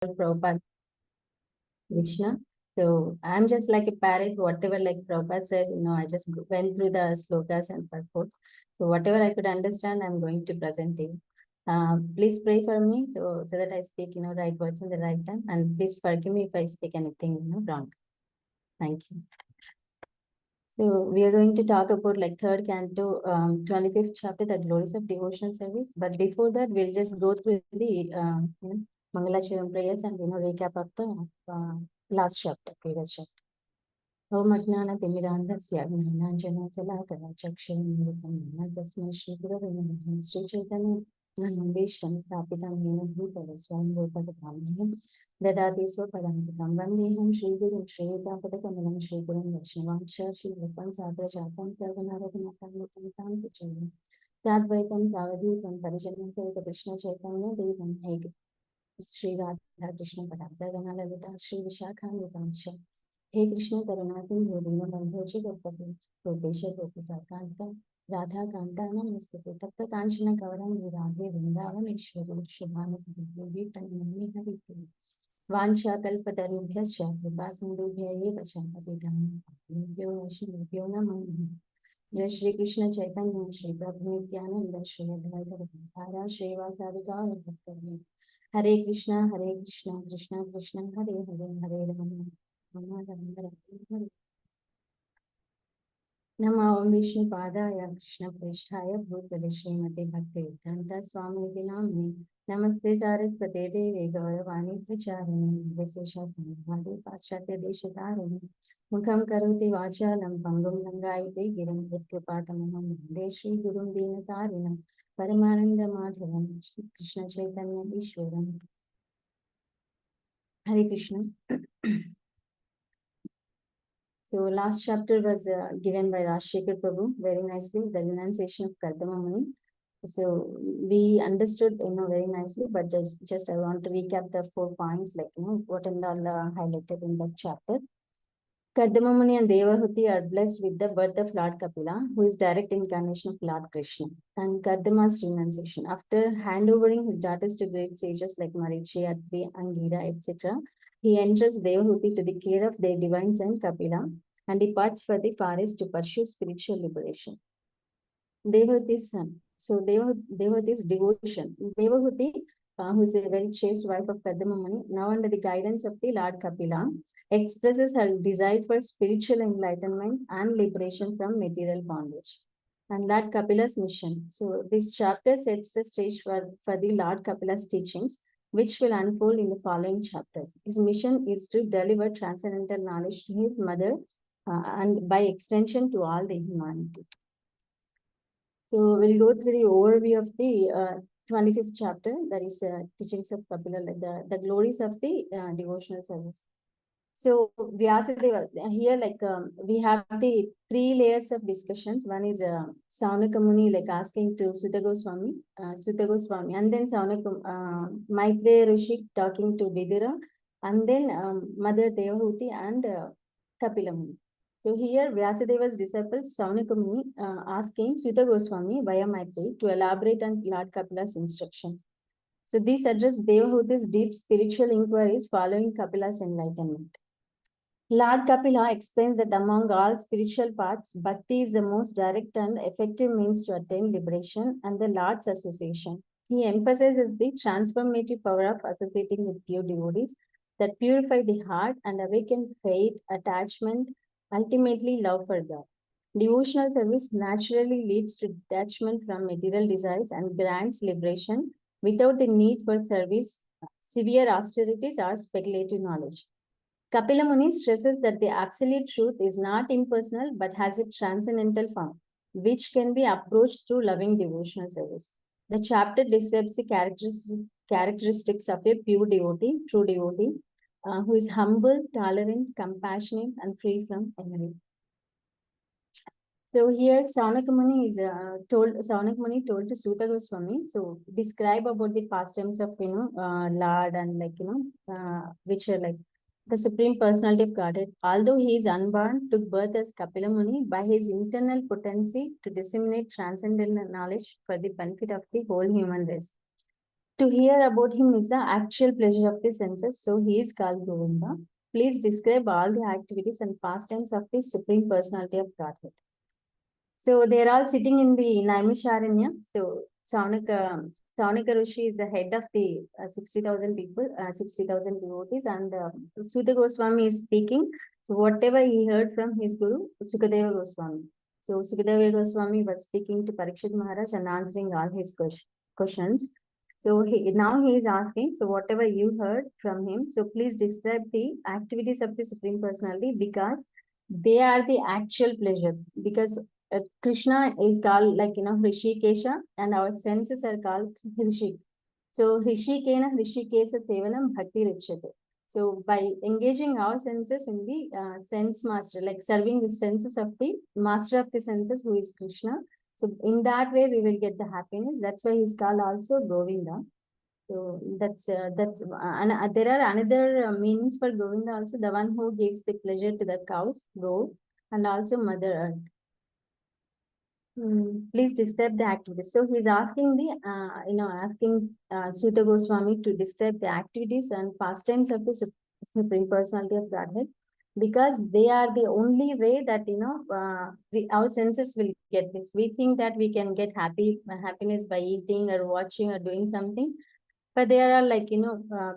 Prabhupada Krishna. So I'm just like a parrot, whatever like Prabhupada said, I just went through the slokas and purports. So whatever I could understand, I'm going to present you. Please pray for me so that I speak, right words in the right time. And please forgive me if I speak anything, wrong. Thank you. So we are going to talk about like third canto, 25th chapter, the glories of devotional service. But before that, we'll just go through the Mangalacharan prayers and recap of the last chapter, previous chapter. Om Ajnana Timirandasya Gnananjana Salakara Chakshurmilitam Tasmai Shri Gurave Namaha Shri Chaitanya Namabhishtam Sthapitam Yena Bhutala Swami Rupadhamaham Dadati Swapadantikam Vandeham Shri Guru Shri Tapadakamalam Shri Gurum Vaishnavangsha Shri Rupam Sadra Chatam Sarvanaraghunatam Tam Pichayam Tadvaitam Savadhitam Parijanam Sarva Krishna Chaitanya Devam Hegri Shri Radha Krishna Padam Sarvanalalita Shri Vishakhamritamsha हे कृष्ण करुणा सिंधु दीनबंधु जगत्पते गोपेश गोपिका कांता राधा कांता नमस्ते तप्त कांचन गौरम राधे वृंदावनेश्वरी शुभानुसुते प्रणमि हरिप्रिय वांछा कल्पतरुभ्यश्च कृपा सिंधुभ्यैव च पतितानां वैष्णवेभ्यो नमो नमः जय श्री कृष्ण चैतन्य श्री प्रभु नित्यानंद श्री अद्वैत गदाधर श्रीवासादि गौर भक्तवृंद हरे कृष्णा कृष्णा कृष्णा हरे हरे हरे राम नमो विष्णुपादाय कृष्णप्रेष्ठाय भूतले श्रीमते भक्तिवेदान्त स्वामी नामिने नमस्ते सारस्वते देवे गौरवाणी प्रचारिणे विशेषासनवादे पाश्चात्य देशतारिणे मुखं करोति वाचालं पङ्गुं लङ्घयते गिरिं यत्कृपातमहं वन्दे श्रीगुरुं दीनतारिणं परमानन्दमाधवं कृष्णचैतन्य ईश्वरम् हरे Krishna. So last chapter was given by Rajshekhar Prabhu very nicely, the renunciation of Kardama Muni. So we understood, very nicely, but just I want to recap the 4 points, like, what and all highlighted in that chapter. Kardama Muni and Devahuti are blessed with the birth of Lord Kapila, who is direct incarnation of Lord Krishna, and Kardama's renunciation. After handovering his daughters to great sages like Marichi, Atri, Angira, etc., he enters Devahuti to the care of their divine son Kapila and departs for the forest to pursue spiritual liberation. Devahuti's son. So Devahuti's devotion. Devahuti, who is a very chaste wife of Kardama Muni, now under the guidance of the Lord Kapila, expresses her desire for spiritual enlightenment and liberation from material bondage. And Lord Kapila's mission. So this chapter sets the stage for the Lord Kapila's teachings, which will unfold in the following chapters. His mission is to deliver transcendental knowledge to his mother and by extension to all the humanity. So we'll go through the overview of the 25th chapter, that is teachings of Kapila, like the glories of the devotional service. So Vyasadeva, here like we have the 3 layers of discussions. One is Saunaka Muni like asking to Sutta Goswami, and then Maitreya Rishi talking to Vidura, and then Mother Devahuti and Kapila Muni. So here Vyasadeva's disciple Saunaka Muni asking Sutta Goswami via Maitreya to elaborate on Lord Kapila's instructions. So these address Devahuti's deep spiritual inquiries following Kapila's enlightenment. Lord Kapila explains that among all spiritual paths, bhakti is the most direct and effective means to attain liberation and the Lord's association. He emphasizes the transformative power of associating with pure devotees that purify the heart and awaken faith, attachment, ultimately love for God. Devotional service naturally leads to detachment from material desires and grants liberation without the need for service, severe austerities, or speculative knowledge. Kapila Muni stresses that the absolute truth is not impersonal but has a transcendental form, which can be approached through loving devotional service. The chapter describes the characteristics of a pure devotee, true devotee, who is humble, tolerant, compassionate, and free from envy. So here Saunaka Muni told to Sutta Goswami, so describe about the pastimes of Lord and which are like the Supreme Personality of Godhead. Although he is unborn, took birth as Kapila Muni by his internal potency to disseminate transcendental knowledge for the benefit of the whole human race. To hear about him is the actual pleasure of the senses, so he is called Govinda. Please describe all the activities and pastimes of the Supreme Personality of Godhead. So they're all sitting in the Naimisharanya. So Saunaka Rishi is the head of the 60,000 people, 60,000 devotees, and Sutta Goswami is speaking. So whatever he heard from his guru, Sukadeva Goswami. So Sukadeva Goswami was speaking to Parikshit Maharaj and answering all his questions. So now he is asking, so whatever you heard from him, so please describe the activities of the Supreme Personality, because they are the actual pleasures. Because Krishna is called, like, Hrishikesha, and our senses are called Hrishik. So Hrishikena Hrishikesa Sevanam Bhakti Richate. So by engaging our senses in the sense master, like serving the senses of the master of the senses, who is Krishna. So in that way, we will get the happiness. That's why he's called also Govinda. So and there are another meanings for Govinda also. The one who gives the pleasure to the cows, go, and also Mother Earth. Please describe the activities. So he's asking asking Sutta Goswami to describe the activities and pastimes of the Supreme Personality of Godhead, because they are the only way that our senses will get this. We think that we can get happiness by eating or watching or doing something, but they are like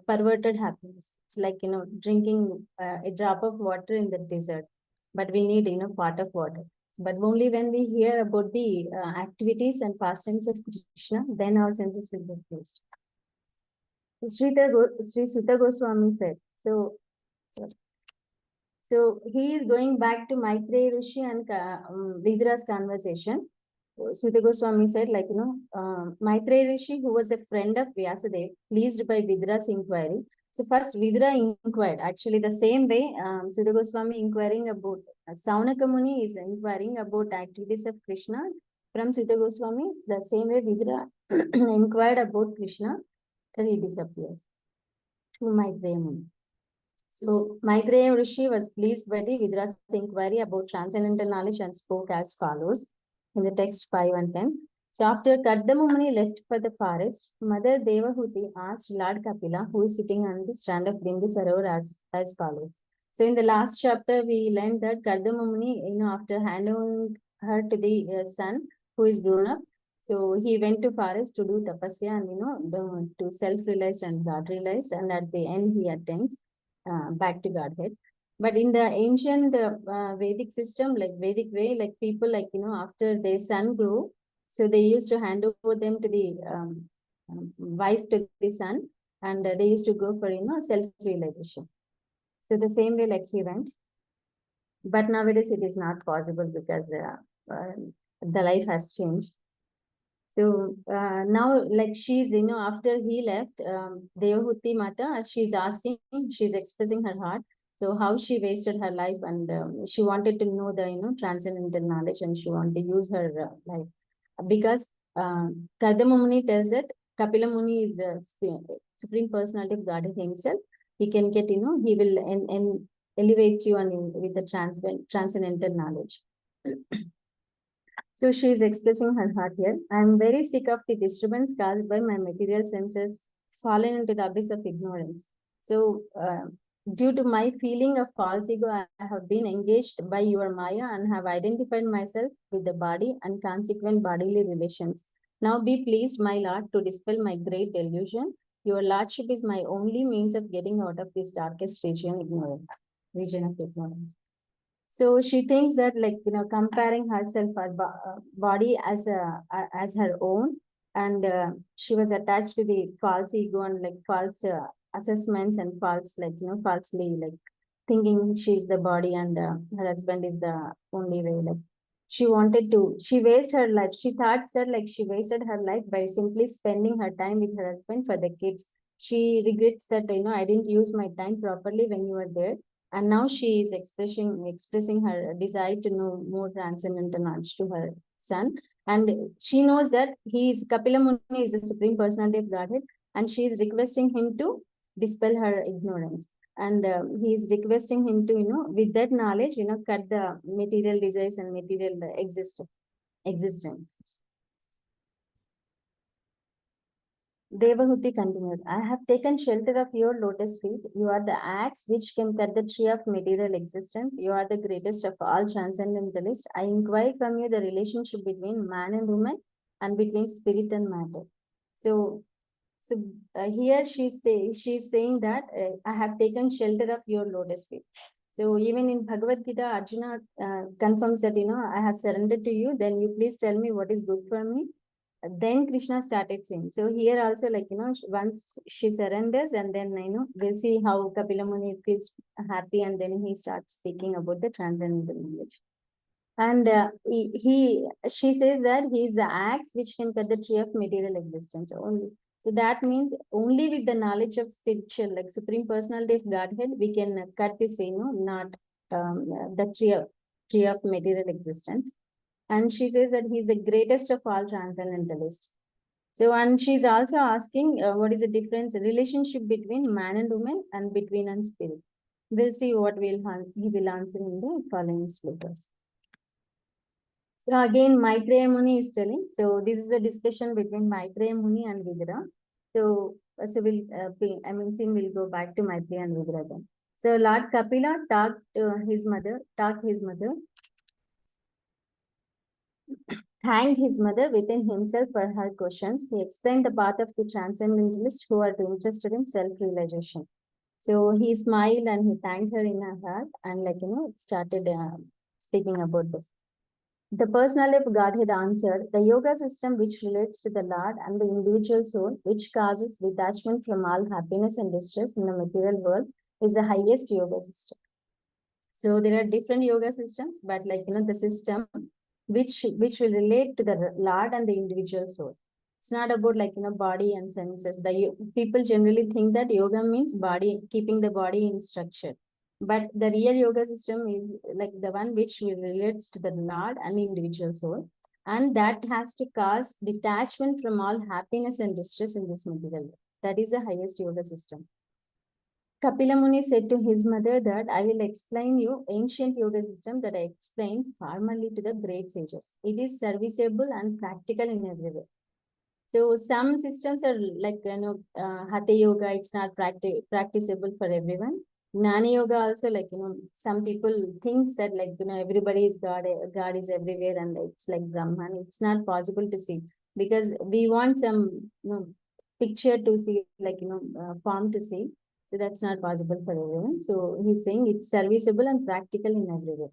perverted happiness. It's like drinking a drop of water in the desert, but we need pot of water. But only when we hear about the activities and pastimes of Krishna, then our senses will be pleased. Sri Sutta Goswami said. So he is going back to Maitreya Rishi and Vidra's conversation. Sutta Goswami said, Maitreya Rishi, who was a friend of Vyasadeva, pleased by Vidra's inquiry. So first Vidra inquired, actually the same way Sutta Goswami inquiring about, Saunaka Muni is inquiring about activities of Krishna from Sutta Goswami. The same way Vidra inquired about Krishna till he disappears to Maitreya Muni. So Maitreya Rishi was pleased by the Vidra's inquiry about transcendental knowledge and spoke as follows in the text 5 and 10. So after Kardama Muni left for the forest, Mother Devahuti asked Lord Kapila, who is sitting on the strand of Bimbi Sarovar, as follows. So in the last chapter, we learned that Kardama Muni, after handing her to the son, who is grown up, so he went to forest to do tapasya and to self-realized and God-realized, and at the end he attains back to Godhead. But in the ancient Vedic system, like Vedic way, like people after their son grew, so they used to hand over them to the wife to the son, and they used to go for self-realization. So the same way, like he went. But nowadays it is not possible because the life has changed. So now, like she's, after he left, Devahuti Mata, she's asking, she's expressing her heart. So how she wasted her life, and she wanted to know the, transcendental knowledge, and she wanted to use her life. Because Kardama Muni tells that Kapila Muni is a Supreme Personality of God himself. He can get, he will elevate you with the transcendental knowledge. So she is expressing her heart here. I am very sick of the disturbance caused by my material senses, fallen into the abyss of ignorance. So due to my feeling of false ego, I have been engaged by your Maya and have identified myself with the body and consequent bodily relations. Now be pleased, my Lord, to dispel my great delusion. Your Lordship is my only means of getting out of this darkest region of ignorance. So she thinks that, comparing herself, her body as her own, and she was attached to the false ego and false assessments and false, falsely thinking she's the body and her husband is the only way. She waste her life. She thought that she wasted her life by simply spending her time with her husband for the kids. She regrets that, I didn't use my time properly when you were there. And now she is expressing her desire to know more transcendental knowledge to her son. And she knows that Kapila Muni is the Supreme Personality of Godhead, and she is requesting him to dispel her ignorance. And he is requesting him to, with that knowledge, cut the material desires and material existence. Devahuti continued, I have taken shelter of your lotus feet. You are the axe which can cut the tree of material existence. You are the greatest of all transcendentalists. I inquire from you the relationship between man and woman and between spirit and matter. So here she's saying that I have taken shelter of your lotus feet. So even in Bhagavad Gita, Arjuna confirms that, I have surrendered to you. Then you please tell me what is good for me. Then Krishna started saying. So here also, like, once she surrenders, and then, we'll see how Kapila Muni feels happy, and then he starts speaking about the transcendental knowledge. And she says that he is the axe which can cut the tree of material existence only. So that means only with the knowledge of spiritual, like Supreme Personality of Godhead, we can cut this, not the tree of material existence. And she says that he's the greatest of all transcendentalists. So, and she's also asking what is the difference, relationship between man and woman and between and spirit. We'll see what he will answer in the following slokas. So again, Maitreya Muni is telling. So this is a discussion between Maitreya Muni and Vidura. So soon we'll go back to Maitreya and Vidura then. So Lord Kapila talked his mother, thanked his mother within himself for her questions. He explained the path of the transcendentalists who are interested in self-realization. So he smiled and he thanked her in her heart and started speaking about this. The personality of Godhead answered, the yoga system which relates to the Lord and the individual soul, which causes detachment from all happiness and distress in the material world, is the highest yoga system. So there are different yoga systems, but the system which will relate to the Lord and the individual soul. It's not about body and senses. People generally think that yoga means body, keeping the body in structure. But the real yoga system is like the one which relates to the Lord and individual soul. And that has to cause detachment from all happiness and distress in this material world. That is the highest yoga system. Kapila Muni said to his mother that I will explain you ancient yoga system that I explained formerly to the great sages. It is serviceable and practical in every way. So some systems are like, Hatha Yoga, it's not practicable for everyone. Gnana Yoga also, some people thinks that everybody is God is everywhere and it's like Brahman. It's not possible to see because we want some, picture to see, form to see. So that's not possible for everyone. So he's saying it's serviceable and practical in every way.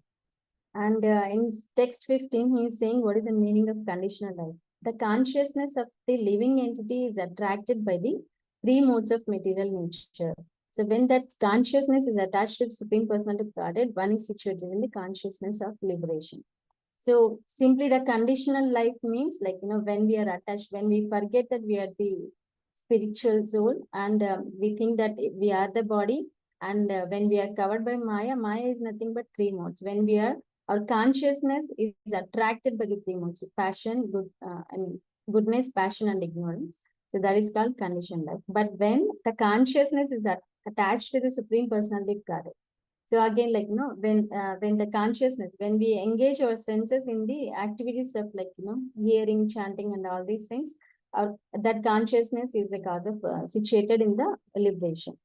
And in text 15, he is saying what is the meaning of conditional life. The consciousness of the living entity is attracted by the three modes of material nature. So when that consciousness is attached to the Supreme Personality of Godhead, one is situated in the consciousness of liberation. So simply the conditional life means when we are attached, when we forget that we are the spiritual soul and we think that we are the body, and when we are covered by Maya, Maya is nothing but three modes. When we are, our consciousness is attracted by the three modes, passion, goodness, passion and ignorance. So that is called conditioned life. But when the consciousness is attached to the Supreme Personality of Godhead, so again, when the consciousness, when we engage our senses in the activities of hearing, chanting, and all these things, that consciousness is the cause of situated in the liberation.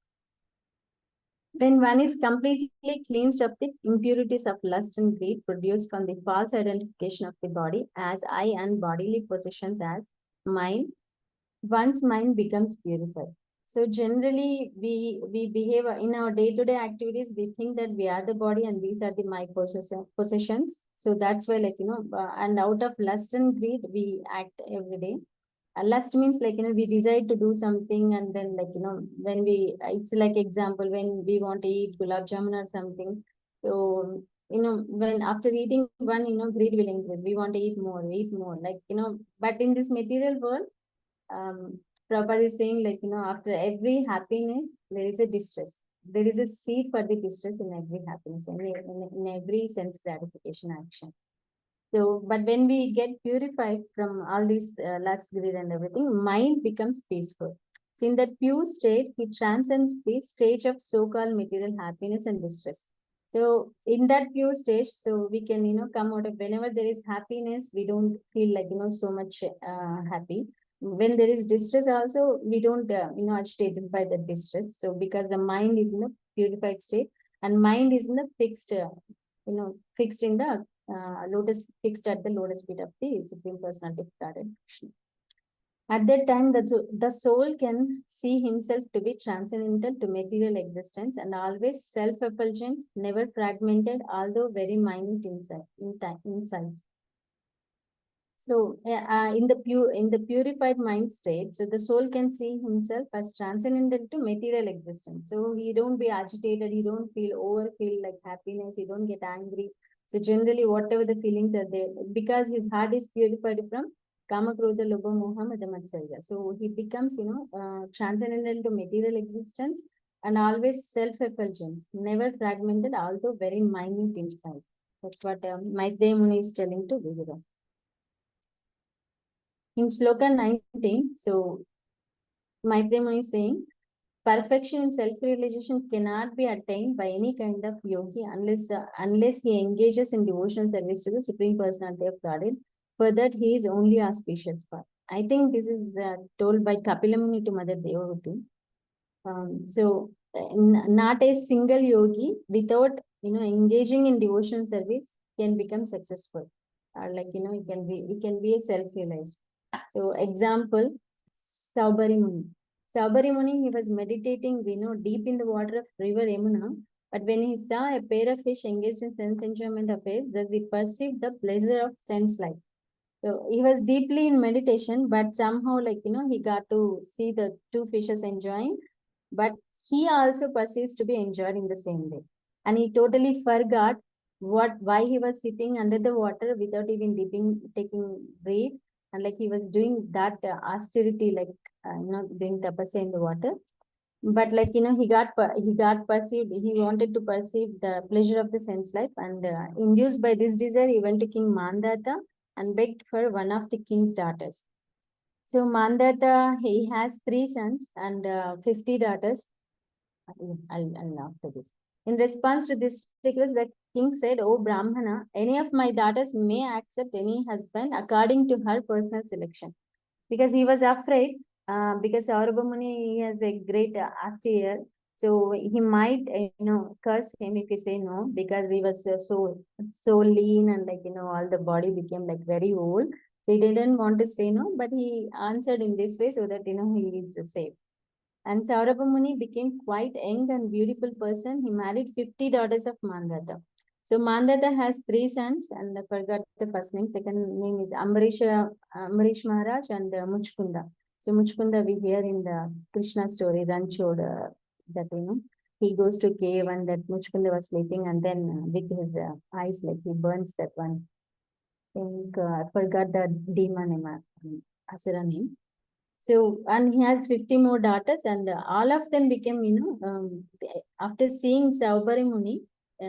When one is completely cleansed of the impurities of lust and greed produced from the false identification of the body as I and bodily possessions as mine, one's mind becomes purified. So generally, we behave in our day-to-day activities. We think that we are the body and these are the my possessions. So that's why, and out of lust and greed, we act every day. Lust means we decide to do something, and then when it's like example when we want to eat gulab jamun or something. So when after eating one, greed will increase. We want to eat more, but in this material world, Prabhupada is saying after every happiness, there is a distress. There is a seed for the distress in every happiness, in every sense gratification action. So, but when we get purified from all these lust, greed and everything, mind becomes peaceful. So in that pure state, he transcends the stage of so-called material happiness and distress. So in that pure stage, so we can, come out of whenever there is happiness, we don't feel so much happy. when there is distress also, we don't, agitated by the distress. So because the mind is in the purified state and mind is in the fixed, fixed in the fixed at the lotus feet of the Supreme Personality of Godhead. At that time, the soul can see himself to be transcendental to material existence and always self-effulgent, never fragmented, although very minute in size. So, in the purified mind state, so the soul can see himself as transcendental to material existence. So he don't be agitated, he don't feel like happiness, he don't get angry. So generally, whatever the feelings are there, because his heart is purified from Kama, Krodha, Lobha, Moha, Mada, Matsarya. So he becomes, transcendental to material existence and always self-effulgent, never fragmented, although very minute in size. That's what Maitreya Muni is telling to Vivira. In Sloka 19, so Maitreya Muni is saying, perfection in self-realization cannot be attained by any kind of yogi unless he engages in devotional service to the Supreme Personality of Godhead. For that, he is only auspicious path. I think this is told by Kapila Muni to Mother Devavati. Not a single yogi without engaging in devotional service can become successful. He can be a self-realized. So example, Saubari Muni. Saubari Muni, he was meditating, deep in the water of river Yamuna. But when he saw a pair of fish engaged in sense enjoyment affairs, thus he perceived the pleasure of sense life. So he was deeply in meditation, but somehow, he got to see the two fishes enjoying, but he also perceives to be enjoyed in the same way. And he totally forgot why he was sitting under the water without even taking breath, and he was doing that austerity, doing tapasya in the water. But he got perceived, he wanted to perceive the pleasure of the sense life, and induced by this desire, he went to King Mandata and begged for one of the king's daughters. So Mandata, he has 3 sons and 50 daughters. I'll after this. In response to this request, the king said, "Oh Brahmana, any of my daughters may accept any husband according to her personal selection." Because he was afraid, because Saurabha Muni has a great austere, so he might, curse him if he say no, because he was so lean and all the body became very old. So he didn't want to say no, but he answered in this way so that he is safe. And Saurabha Muni became quite young and beautiful person. He married 50 daughters of Mandata. So Mandata has 3 sons, and I forgot the first name. Second name is Ambarish Maharaj and Muchkunda. So Muchkunda we hear in the Krishna story, Ranchod, that he goes to cave and that Muchkunda was sleeping, and then with his eyes, he burns that one. I forgot the demon name, Asura name. So, and he has 50 more daughters, and all of them became, after seeing Saubari Muni,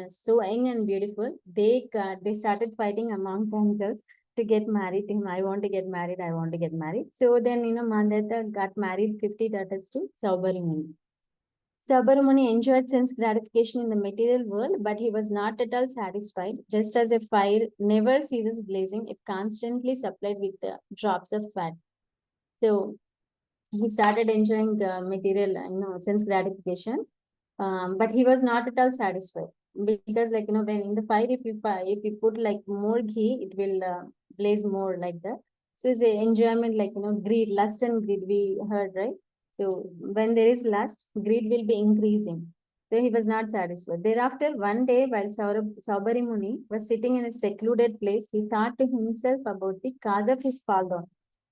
so young and beautiful, they started fighting among themselves to get married to him. I want to get married, I want to get married. So then, Mandata got married 50 daughters to Saubari Muni. Saubari Muni enjoyed sense gratification in the material world, but he was not at all satisfied. Just as a fire never ceases blazing if constantly supplied with drops of fat. So he started enjoying material, sense gratification, but he was not at all satisfied, because when in the fire, if you put more ghee, it will blaze more like that. So it's a enjoyment, greed, lust and greed, we heard, right? So when there is lust, greed will be increasing. So he was not satisfied. Thereafter, one day, while Saubari Muni was sitting in a secluded place, he thought to himself about the cause of his fall down,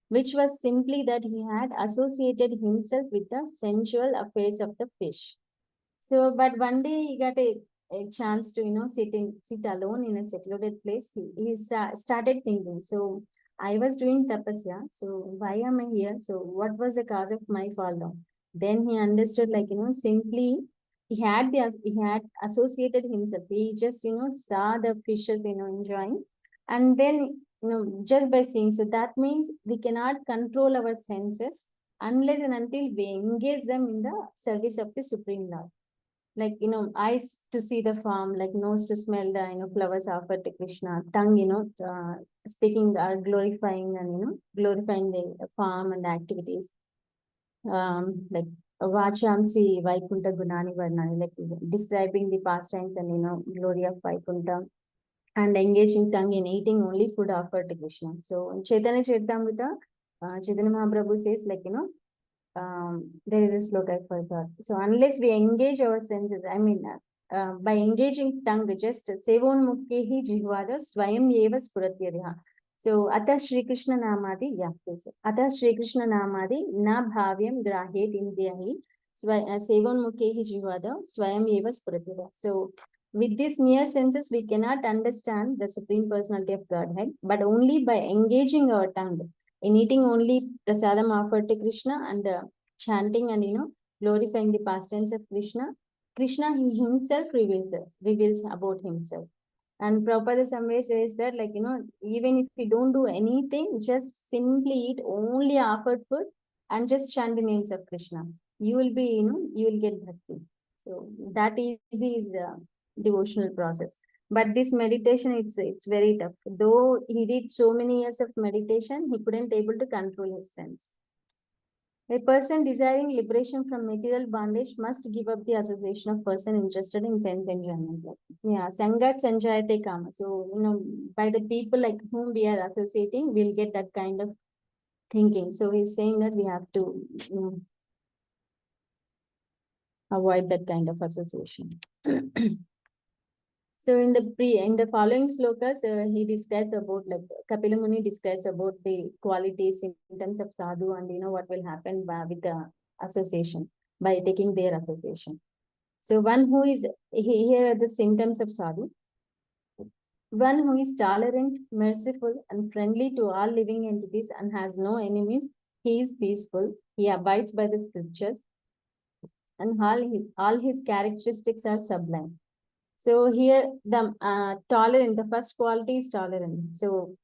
which was simply that he had associated himself with the sensual affairs of the fish. So, but one day he got a chance to, sit alone in a secluded place. He started thinking, so I was doing tapasya, so why am I here? So what was the cause of my fall down? Then he understood, simply he had associated himself. He just, saw the fishes, enjoying, and then, just by seeing. So that means we cannot control our senses unless and until we engage them in the service of the Supreme Lord. like, eyes to see the farm, like nose to smell the, flowers offered to Krishna, tongue, speaking or glorifying and, glorifying the farm and activities. Like Vachamsi Vaikunta Gunani Varnani, like describing the pastimes and, glory of Vaikunta, and engaging tongue in eating only food offered to Krishna. So in Chaitanya Charitamrita, Chaitanya Mahaprabhu says, like, there is a sloka for that. So unless we engage our senses, I mean, by engaging tongue, just sevon mukhehi jihvada swayam eva spuratyariha. So Atha Shri Krishna Namadi, yeah, please. Atha Shri Krishna Namadi na bhavyam grahet indriyahi sevon mukhehi jihvada swayam eva spuratyariha. So with these mere senses, we cannot understand the Supreme Personality of Godhead, but only by engaging our tongue in eating only prasadam offered to Krishna and chanting and, glorifying the pastimes of Krishna. Krishna he himself reveals about himself. And Prabhupada somewhere says that, like, even if we don't do anything, just simply eat only offered food and just chant the names of Krishna. You will be, you will get bhakti. So that easy is devotional process. But this meditation, it's very tough. Though he did so many years of meditation, he couldn't able to control his sense. A person desiring liberation from material bondage must give up the association of person interested in sense enjoyment. Yeah, Sangat Sanjayate Kama. So, by the people like whom we are associating, we'll get that kind of thinking. So he's saying that we have to avoid that kind of association. So in the following slokas, he describes about, like, Kapila Muni describes about the qualities in terms of sadhu and, what will happen with the association by taking their association. So one who is, here are the symptoms of sadhu. One who is tolerant, merciful, and friendly to all living entities and has no enemies. He is peaceful. He abides by the scriptures, and all his characteristics are sublime. So here the tolerant, the first quality is tolerant. So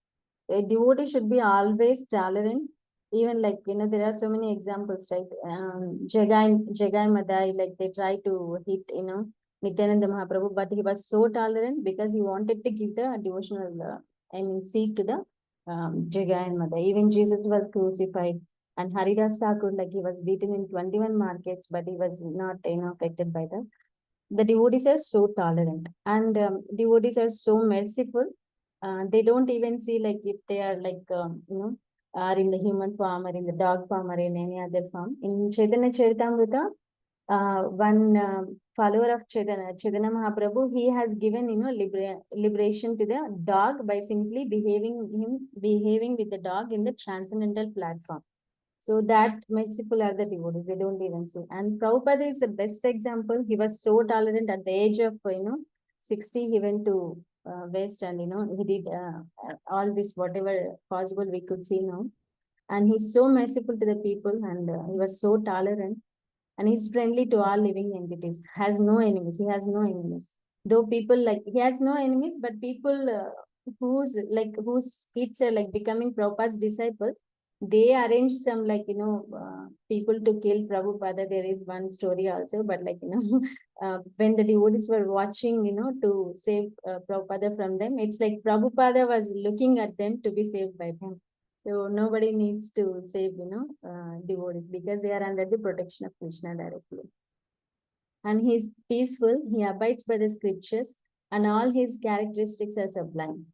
a devotee should be always tolerant. Even, like, there are so many examples, right? Jagai Madai, like they try to hit, Nityananda Mahaprabhu, but he was so tolerant because he wanted to give the devotional, seat to the Jagai Madai. Even Jesus was crucified, and Haridas Thakur, like, he was beaten in 21 markets, but he was not, affected by that. The devotees are so tolerant, and devotees are so merciful. They don't even see, like, if they are, like, are in the human form or in the dog form or in any other form. In Chaitanya Charitamrita, one follower of Chaitanya Mahaprabhu, he has given, liberation to the dog by simply behaving with the dog in the transcendental platform. So that merciful are the devotees, they don't even see. And Prabhupada is the best example. He was so tolerant at the age of, 60, he went to West, and, he did all this, whatever possible we could see now. And he's so merciful to the people, and he was so tolerant, and he's friendly to all living entities, has no enemies. He has no enemies. Though people, like, he has no enemies, but people whose kids are, like, becoming Prabhupada's disciples, they arrange some, like, people to kill Prabhupada. There is one story also, but, like, when the devotees were watching, to save Prabhupada from them, it's like Prabhupada was looking at them to be saved by them. So nobody needs to save, devotees, because they are under the protection of Krishna directly. And he is peaceful, he abides by the scriptures, and all his characteristics are sublime.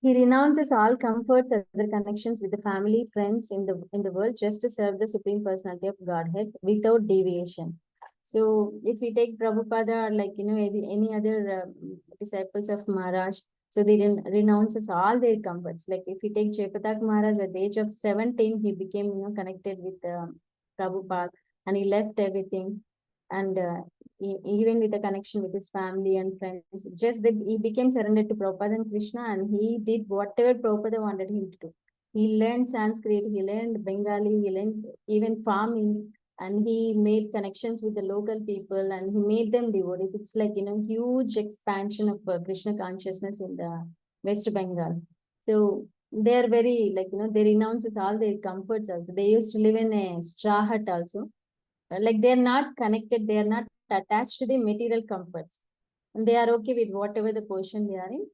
He renounces all comforts, other connections with the family, friends in the world, just to serve the Supreme Personality of Godhead without deviation. So if we take Prabhupada, or, like, any other disciples of Maharaj, so they renounces all their comforts. Like if we take Jaipatak Maharaj, at the age of 17, he became, connected with Prabhupada, and he left everything. And even with the connection with his family and friends, just that he became surrendered to Prabhupada and Krishna, and he did whatever Prabhupada wanted him to do. He learned Sanskrit, he learned Bengali, he learned even farming, and he made connections with the local people, and he made them devotees. It's like, huge expansion of Krishna consciousness in the West Bengal. So they are very, like, they renounces all their comforts also. They used to live in a straw hut also. Like, they are not connected, they are not attached to the material comforts. And they are okay with whatever the position they are in.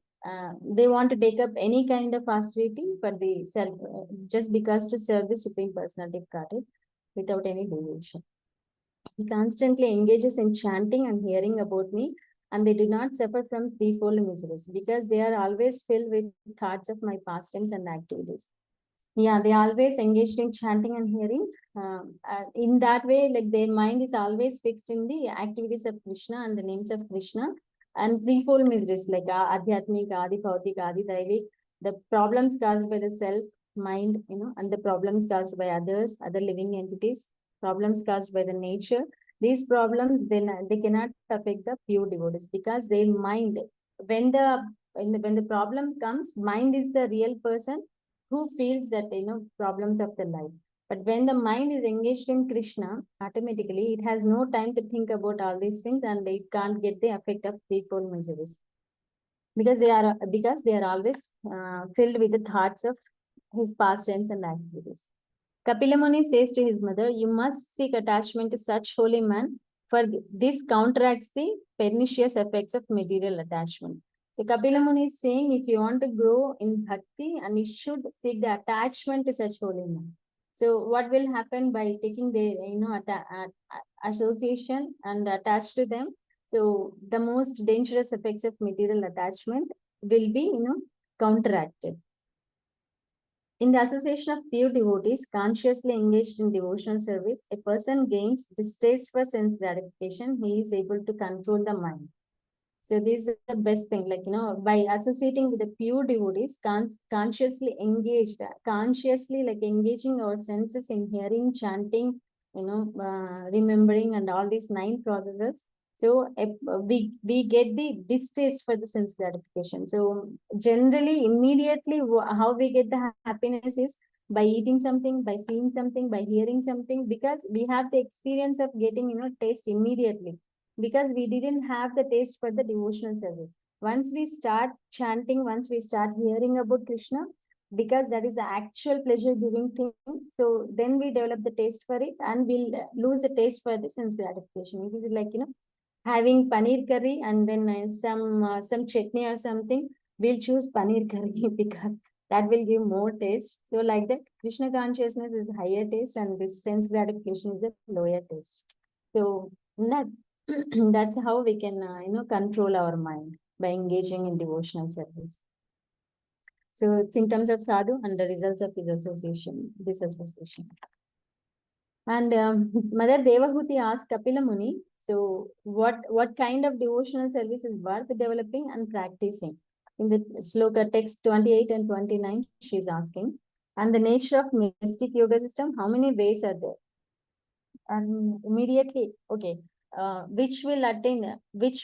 They want to take up any kind of austerity for the self, just because to serve the Supreme Personality of Godhead without any deviation. He constantly engages in chanting and hearing about me, and they do not suffer from threefold miseries because they are always filled with thoughts of my pastimes and activities. Yeah, they always engaged in chanting and hearing. In that way, like their mind is always fixed in the activities of Krishna and the names of Krishna, and threefold miseries like Adhyatmik, Adi Bhautik, Adi Daivik, the problems caused by the self, mind, and the problems caused by others, other living entities, problems caused by the nature. These problems, then they cannot affect the pure devotees because their mind, when when the problem comes, mind is the real person who feels that problems of the life. But when the mind is engaged in Krishna, automatically it has no time to think about all these things, and it can't get the effect of threefold miseries because they are always filled with the thoughts of his pastimes and activities. Kapila Muni says to his mother, "You must seek attachment to such holy man, for this counteracts the pernicious effects of material attachment." So Kapila Muni is saying, if you want to grow in bhakti, and you should seek the attachment to such holy man. So what will happen by taking the association and attached to them? So the most dangerous effects of material attachment will be counteracted. In the association of pure devotees consciously engaged in devotional service, a person gains distaste for sense gratification. He is able to control the mind. So this is the best thing, like, by associating with the pure devotees, consciously engaged, consciously like engaging our senses in hearing, chanting, remembering, and all these 9 processes. So we get the distaste for the sense gratification. So generally, immediately, how we get the happiness is by eating something, by seeing something, by hearing something, because we have the experience of getting, taste immediately, because we didn't have the taste for the devotional service. Once we start chanting, once we start hearing about Krishna, because that is the actual pleasure giving thing, so then we develop the taste for it, and we'll lose the taste for the sense gratification. It is like, having paneer curry and then some chutney or something, we'll choose paneer curry because that will give more taste. So like that, Krishna consciousness is higher taste, and this sense gratification is a lower taste. So that that's how we can control our mind by engaging in devotional service. So symptoms of sadhu and the results of his disassociation. And Mother Devahuti asked Kapila Muni, so what kind of devotional service is worth developing and practicing? In the sloka text 28 and 29, she is asking, and the nature of mystic yoga system, how many ways are there? And immediately, okay, which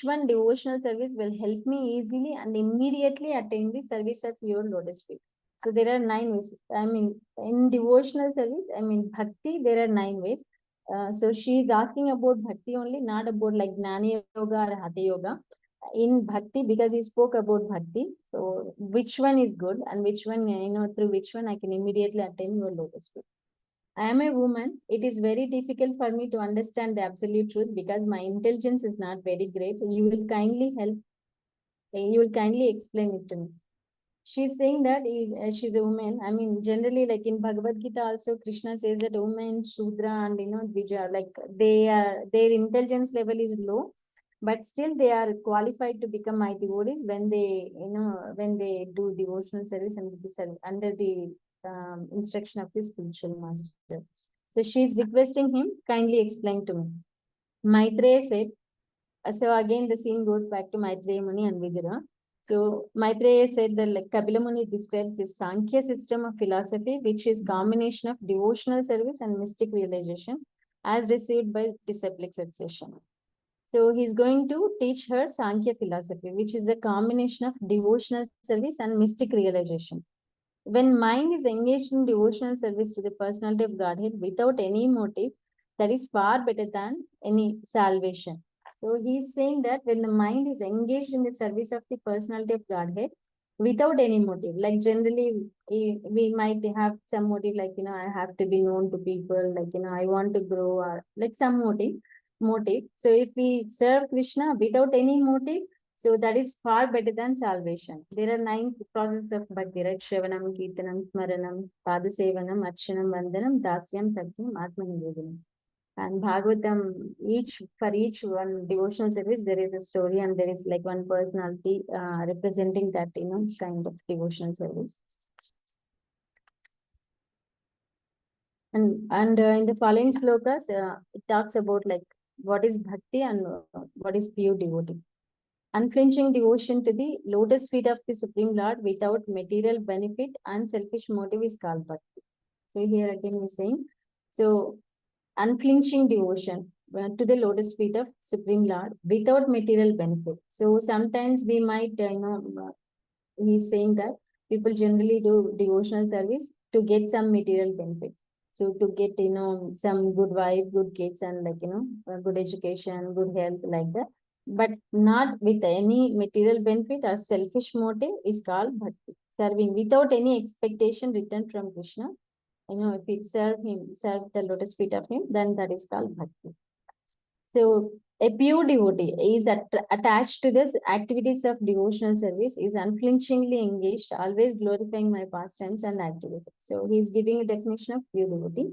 one devotional service will help me easily and immediately attain the service of your lotus feet? So there are 9 ways. I mean, in devotional service, bhakti, there are 9 ways. So she is asking about bhakti only, not about like Gnani Yoga or Hatha Yoga. In bhakti, because he spoke about bhakti, so which one is good and which one, through which one I can immediately attain your lotus feet? I am a woman. It is very difficult for me to understand the absolute truth because my intelligence is not very great. You will kindly help. You will kindly explain it to me. She's saying that she's a woman. I mean, generally, like in Bhagavad Gita, also Krishna says that women, Sudra, and Dvija, like their intelligence level is low, but still they are qualified to become my devotees when they do devotional service and under the instruction of the spiritual master. So she's requesting him, kindly explain to me. Maitreya said, so again the scene goes back to Maitreya Muni and Vidura. So Maitreya said that like Kapila Muni describes his Sankhya system of philosophy, which is combination of devotional service and mystic realization as received by disciplic succession. So he's going to teach her Sankhya philosophy, which is a combination of devotional service and mystic realization. When mind is engaged in devotional service to the personality of Godhead without any motive, that is far better than any salvation. So he's saying that when the mind is engaged in the service of the personality of Godhead without any motive, like generally we might have some motive, like, I have to be known to people, like, I want to grow, or like some motive. motive. So if we serve Krishna without any motive, so that is far better than salvation. There are 9 processes of bhakti, right? Shravanam, Kirtanam, Smaranam, Padasevanam, Archanam, Vandanam, Dasyam, Sakyam, Atmanivedana. And Bhagavatam, for each one devotional service, there is a story and there is like one personality representing that, kind of devotional service. And in the following slokas, it talks about like what is bhakti and what is pure devotee. Unflinching devotion to the lotus feet of the Supreme Lord without material benefit and selfish motive is called bhakti. So here again we're saying, so unflinching devotion to the lotus feet of Supreme Lord without material benefit. So sometimes we might, he's saying that people generally do devotional service to get some material benefit. So to get, some good wife, good kids, and like, good education, good health, like that. But not with any material benefit or selfish motive is called bhakti. Serving without any expectation return from Krishna. If we serve the lotus feet of him, then that is called bhakti. So a pure devotee is attached to this activities of devotional service, is unflinchingly engaged, always glorifying my pastimes and activities. So he is giving a definition of pure devotee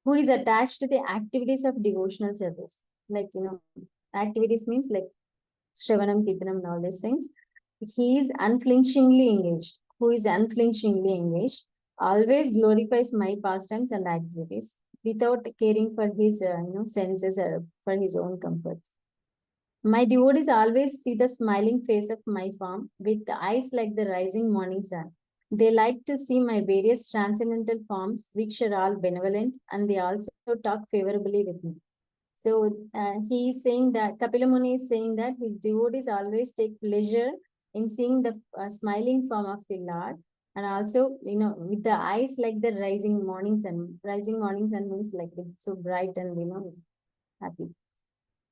who is attached to the activities of devotional service. Like, activities means like Shravanam, Kirtanam, and all these things. He is unflinchingly engaged. Who is unflinchingly engaged, always glorifies my pastimes and activities without caring for his senses or for his own comfort. My devotees always see the smiling face of my form with eyes like the rising morning sun. They like to see my various transcendental forms, which are all benevolent, and they also talk favorably with me. So he is saying that Kapila Muni is saying that his devotees always take pleasure in seeing the smiling form of the Lord, and also with the eyes like the rising morning sun. Rising morning sun means like it's so bright and happy.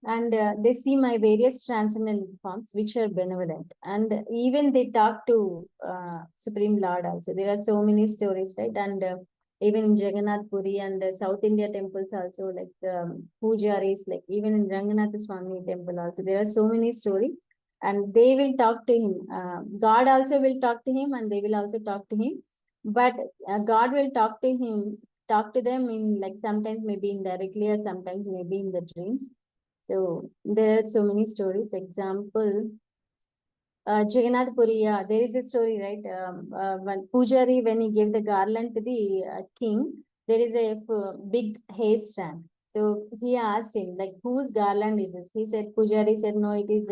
And they see my various transcendental forms which are benevolent, and even they talk to Supreme Lord also. There are so many stories, right? And even in Jagannath Puri and South India temples also, like pujaris, like even in Ranganath Swami temple also, there are so many stories, and they will talk to him. God also will talk to him, and they will also talk to him. But God will talk to them in like sometimes maybe indirectly or sometimes maybe in the dreams. So there are so many stories. Example, Jagannath Puri, there is a story, right? When Pujari, when he gave the garland to the king, there is a big hair strand. So he asked him, like, whose garland is this? He said, Pujari said, no, it is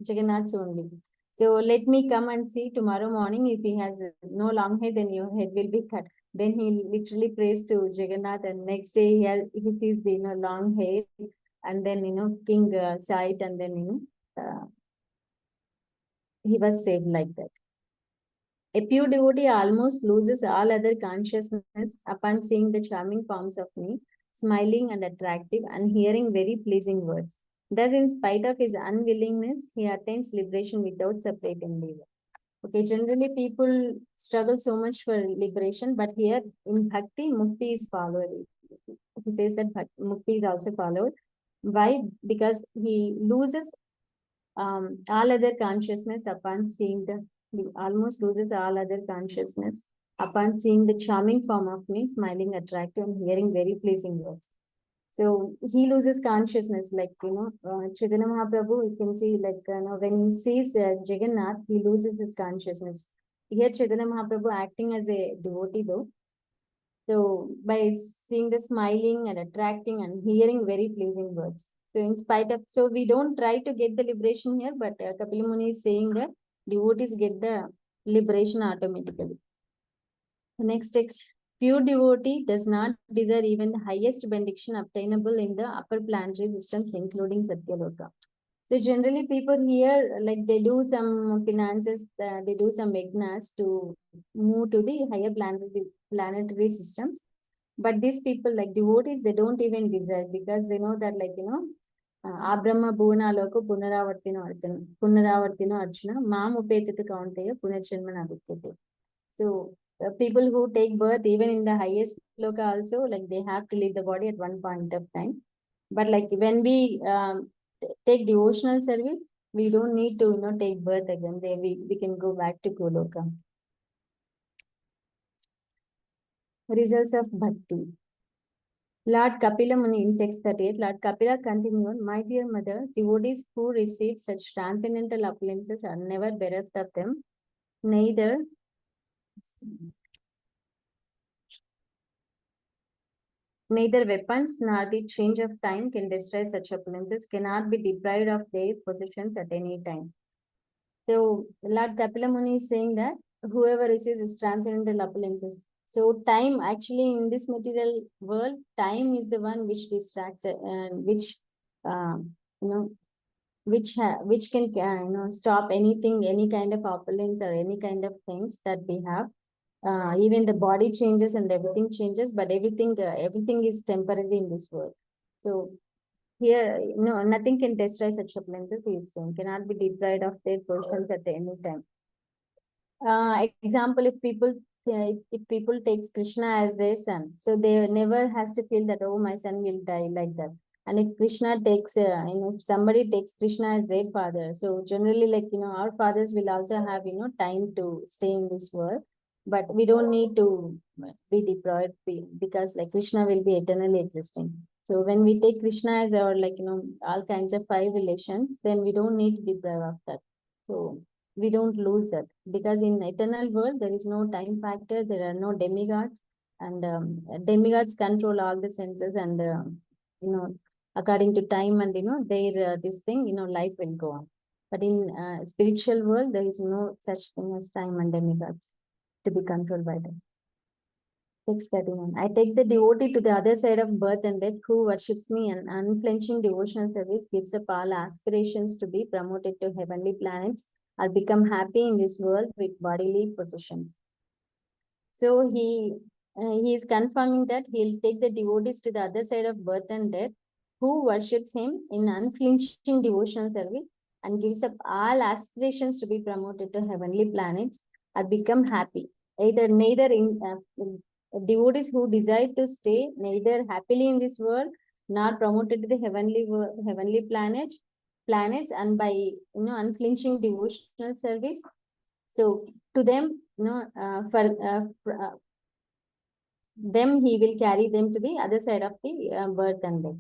Jagannath's only. So let me come and see tomorrow morning. If he has no long hair, then your head will be cut. Then he literally prays to Jagannath, and next day he sees the long hair, and then king sight, and then he was saved like that. A pure devotee almost loses all other consciousness upon seeing the charming forms of me, smiling and attractive, and hearing very pleasing words. Thus, in spite of his unwillingness, he attains liberation without separate endeavor. Okay, generally people struggle so much for liberation, but here in Bhakti, Mukti is followed. He says that Mukti is also followed. Why? Because he loses all other consciousness upon seeing he almost loses all other consciousness upon seeing the charming form of me, smiling, attractive, and hearing very pleasing words. So he loses consciousness, like Chaitanya Mahaprabhu. You can see, like when he sees Jagannath, he loses his consciousness. Here, Chaitanya Mahaprabhu acting as a devotee, though. So by seeing the smiling and attracting and hearing very pleasing words. So in spite of, so we don't try to get the liberation here, but Kapila Muni is saying that devotees get the liberation automatically. The next text, pure devotee does not desire even the highest benediction obtainable in the upper planetary systems, including Satyaloka. So generally people here, like they do some finances, they do some yagnas to move to the higher planetary systems. But these people, like devotees, they don't even desire, because they know that, like, Abrahma Bhuvanaaloka Punaravartino Arjuna Mam Upetita Kaunteya Punarjanma Navidyate. So people who take birth even in the highest loka also, like they have to leave the body at one point of time. But like when we take devotional service, we don't need to, take birth again. There we can go back to Goloka. Results of bhakti. Lord Kapila Muni in text 38, Lord Kapila continued, my dear mother, devotees who receive such transcendental appearances are never bereft of them, neither weapons nor the change of time can destroy such appearances, cannot be deprived of their possessions at any time. So Lord Kapila Muni is saying that whoever receives is transcendental appearances. So time actually in this material world, time is the one which distracts and which you know which can stop anything, any kind of opulence or any kind of things that we have. Even the body changes and everything changes, but everything is temporary in this world. So here, nothing can destroy such appliances. He is saying cannot be deprived of their portions at any time. Example, if people takes Krishna as their son, so they never has to feel that, oh, my son will die like that. And if Krishna takes, if somebody takes Krishna as their father, so generally, like, our fathers will also have, time to stay in this world, but we don't need to be deprived because like Krishna will be eternally existing. So when we take Krishna as our, like, all kinds of five relations, then we don't need to deprive of that. So we don't lose that, because in eternal world there is no time factor, there are no demigods, and demigods control all the senses, and according to time and their this thing, life will go on. But in spiritual world there is no such thing as time and demigods to be controlled by them. 631. I take the devotee to the other side of birth and death who worships me, and unflinching devotional service gives up all aspirations to be promoted to heavenly planets or become happy in this world with bodily possessions. So he is confirming that he'll take the devotees to the other side of birth and death who worships him in unflinching devotional service and gives up all aspirations to be promoted to heavenly planets or become happy. Neither in devotees who desire to stay neither happily in this world nor promoted to the heavenly planets, and by unflinching devotional service, so to them, for them he will carry them to the other side of the birth and death.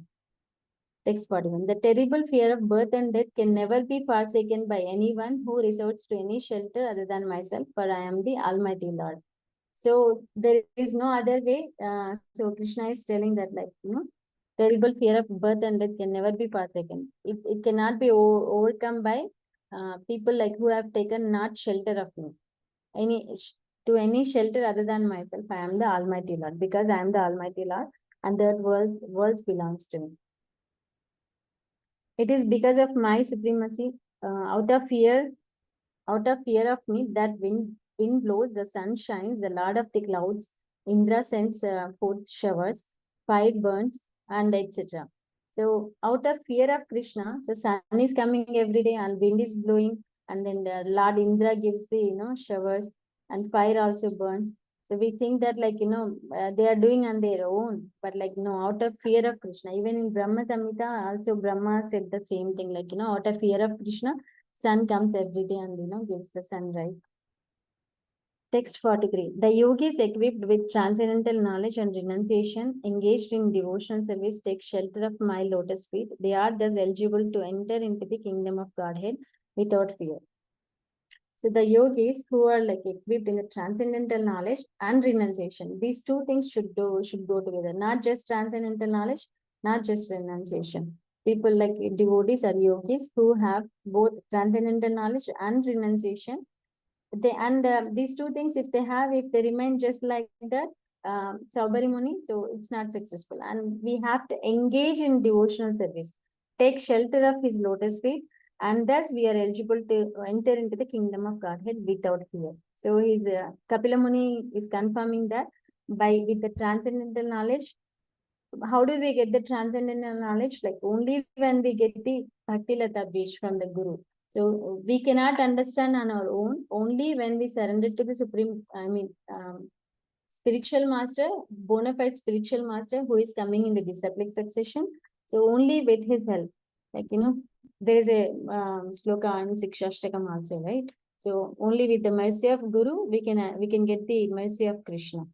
Text 41. The terrible fear of birth and death can never be forsaken by anyone who resorts to any shelter other than myself, for I am the Almighty Lord. So there is no other way. So Krishna is telling that, like, terrible fear of birth and death can never be forsaken. It cannot be overcome by people like who have taken not shelter of me. Any shelter other than myself. I am the Almighty Lord, because I am the Almighty Lord, and that world belongs to me. It is because of my supremacy, out of fear of me, that wind blows, the sun shines, the Lord of the clouds, Indra sends forth showers, fire burns, and etc. So out of fear of Krishna, so sun is coming every day and wind is blowing, and then the Lord Indra gives the showers, and fire also burns. So we think that, like, they are doing on their own, but like, out of fear of Krishna. Even in Brahma Samhita also Brahma said the same thing, like, out of fear of Krishna, sun comes every day and gives the sunrise. Text 43. The yogis equipped with transcendental knowledge and renunciation, engaged in devotional service, take shelter of my lotus feet. They are thus eligible to enter into the kingdom of Godhead without fear. So the yogis who are like equipped in the transcendental knowledge and renunciation, these two things should go together. Not just transcendental knowledge, not just renunciation. People like devotees or yogis who have both transcendental knowledge and renunciation. These two things, if they remain just like that, Saubari Muni, so it's not successful. And we have to engage in devotional service, take shelter of his lotus feet, and thus we are eligible to enter into the kingdom of Godhead without fear. So his Kapila Muni is confirming that with the transcendental knowledge. How do we get the transcendental knowledge? Like only when we get the Bhakti Lata Beach from the Guru. So we cannot understand on our own, only when we surrender to the Supreme, spiritual master, bona fide spiritual master who is coming in the disciplic succession, So only with his help, like, there is a sloka in Sikshashtakam also, right? So only with the mercy of Guru, we can get the mercy of Krishna.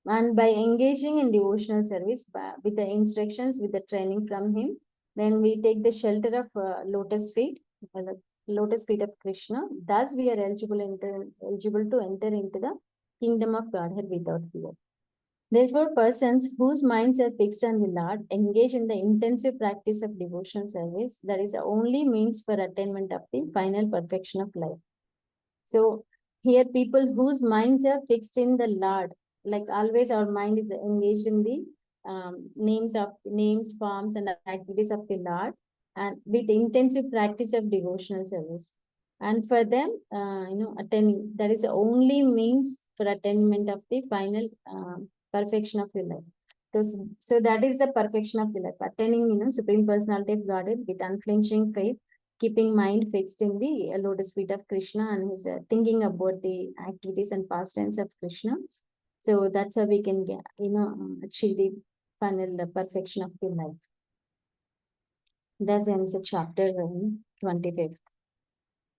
And by engaging in devotional service with the instructions, with the training from him, then we take the shelter of lotus feet of Krishna. Thus we are eligible to enter into the kingdom of Godhead without fear. Therefore, persons whose minds are fixed on the Lord engage in the intensive practice of devotional service. That is the only means for attainment of the final perfection of life. So here, people whose minds are fixed in the Lord, like always our mind is engaged in the names, forms, and activities of the Lord, and with intensive practice of devotional service. And for them, attaining, that is the only means for attainment of the final perfection of the life. So that is the perfection of the life, attaining, Supreme Personality of Godhead with unflinching faith, keeping mind fixed in the lotus feet of Krishna, and his thinking about the activities and pastimes of Krishna. So that's how we can get, achieve the final perfection of the life. That ends the chapter 25th.